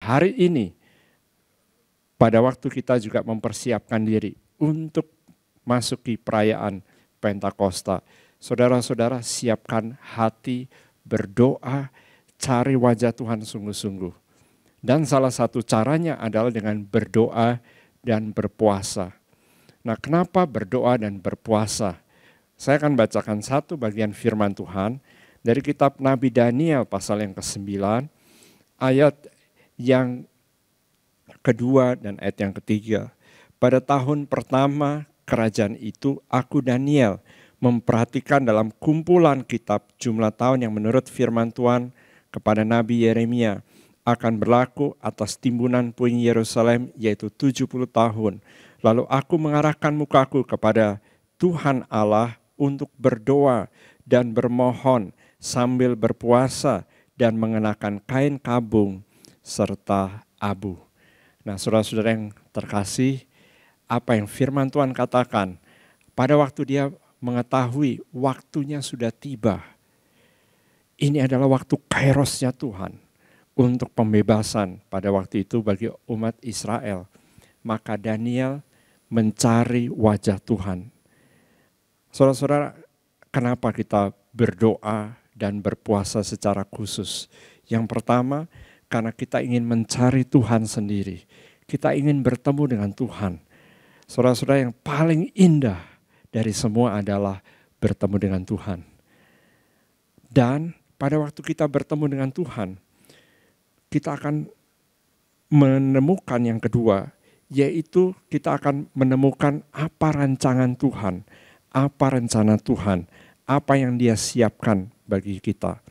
hari ini, pada waktu kita juga mempersiapkan diri untuk masuki perayaan Pentakosta, saudara-saudara siapkan hati, berdoa, cari wajah Tuhan sungguh-sungguh. Dan salah satu caranya adalah dengan berdoa dan berpuasa. Nah, kenapa berdoa dan berpuasa? Saya akan bacakan satu bagian firman Tuhan dari kitab Nabi Daniel pasal yang ke-9, ayat yang kedua dan ayat yang ketiga. Pada tahun pertama kerajaan itu, aku Daniel memperhatikan dalam kumpulan kitab jumlah tahun yang menurut firman Tuhan kepada Nabi Yeremia akan berlaku atas timbunan puing Yerusalem, yaitu 70 tahun. Lalu aku mengarahkan mukaku kepada Tuhan Allah untuk berdoa dan bermohon sambil berpuasa dan mengenakan kain kabung serta abu. Nah, saudara-saudara yang terkasih, apa yang firman Tuhan katakan, pada waktu dia mengetahui waktunya sudah tiba, ini adalah waktu kairosnya Tuhan untuk pembebasan pada waktu itu bagi umat Israel. Maka Daniel mencari wajah Tuhan. Saudara-saudara, kenapa kita berdoa dan berpuasa secara khusus? Yang pertama, karena kita ingin mencari Tuhan sendiri. Kita ingin bertemu dengan Tuhan. Saudara-saudara, yang paling indah dari semua adalah bertemu dengan Tuhan. Dan pada waktu kita bertemu dengan Tuhan, kita akan menemukan yang kedua, yaitu kita akan menemukan apa rancangan Tuhan, apa rencana Tuhan, apa yang Dia siapkan bagi kita.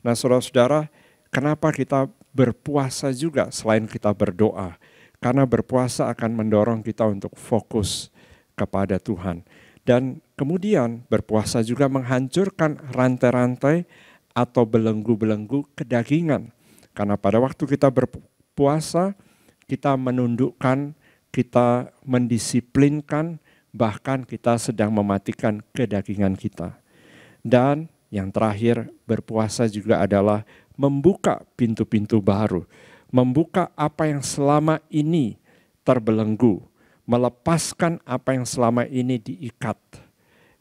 Nah, saudara-saudara, kenapa kita berpuasa juga selain kita berdoa? Karena berpuasa akan mendorong kita untuk fokus kepada Tuhan. Dan kemudian berpuasa juga menghancurkan rantai-rantai atau belenggu-belenggu kedagingan. Karena pada waktu kita berpuasa, kita menundukkan, kita mendisiplinkan, bahkan kita sedang mematikan kedagingan kita. Dan yang terakhir, berpuasa juga adalah membuka pintu-pintu baru. Membuka apa yang selama ini terbelenggu. Melepaskan apa yang selama ini diikat.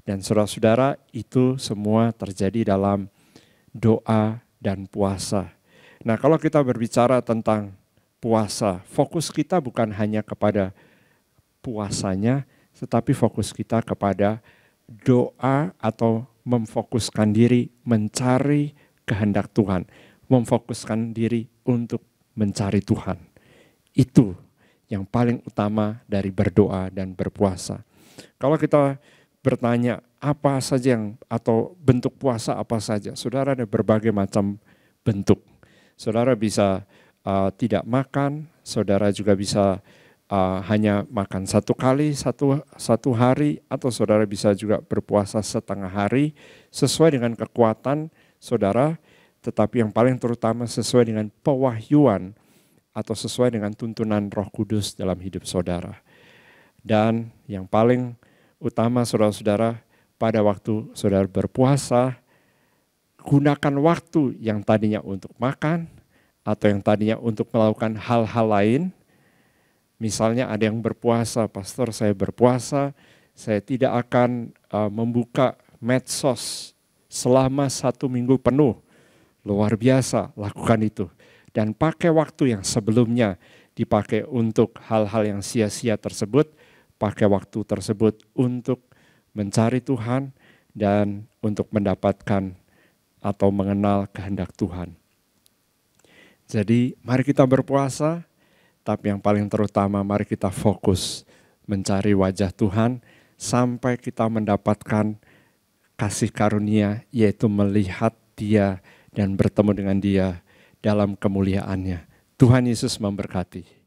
Dan saudara-saudara, itu semua terjadi dalam doa dan puasa. Nah, kalau kita berbicara tentang puasa, fokus kita bukan hanya kepada puasanya, tetapi fokus kita kepada doa atau memfokuskan diri mencari kehendak Tuhan. Memfokuskan diri untuk mencari Tuhan. Itu yang paling utama dari berdoa dan berpuasa. Kalau kita bertanya apa saja atau bentuk puasa apa saja, saudara, ada berbagai macam bentuk. Saudara bisa tidak makan, saudara juga bisa hanya makan satu kali satu hari, atau saudara bisa juga berpuasa setengah hari sesuai dengan kekuatan saudara, tetapi yang paling terutama sesuai dengan pewahyuan atau sesuai dengan tuntunan Roh Kudus dalam hidup saudara. Dan yang paling utama saudara-saudara, pada waktu saudara berpuasa, gunakan waktu yang tadinya untuk makan atau yang tadinya untuk melakukan hal-hal lain. Misalnya ada yang berpuasa, pastor saya berpuasa, saya tidak akan membuka medsos selama 1 minggu penuh. Luar biasa, lakukan itu. Dan pakai waktu yang sebelumnya dipakai untuk hal-hal yang sia-sia tersebut, pakai waktu tersebut untuk mencari Tuhan dan untuk mendapatkan atau mengenal kehendak Tuhan. Jadi mari kita berpuasa, tapi yang paling terutama mari kita fokus mencari wajah Tuhan sampai kita mendapatkan kasih karunia, yaitu melihat Dia dan bertemu dengan Dia dalam kemuliaannya. Tuhan Yesus memberkati.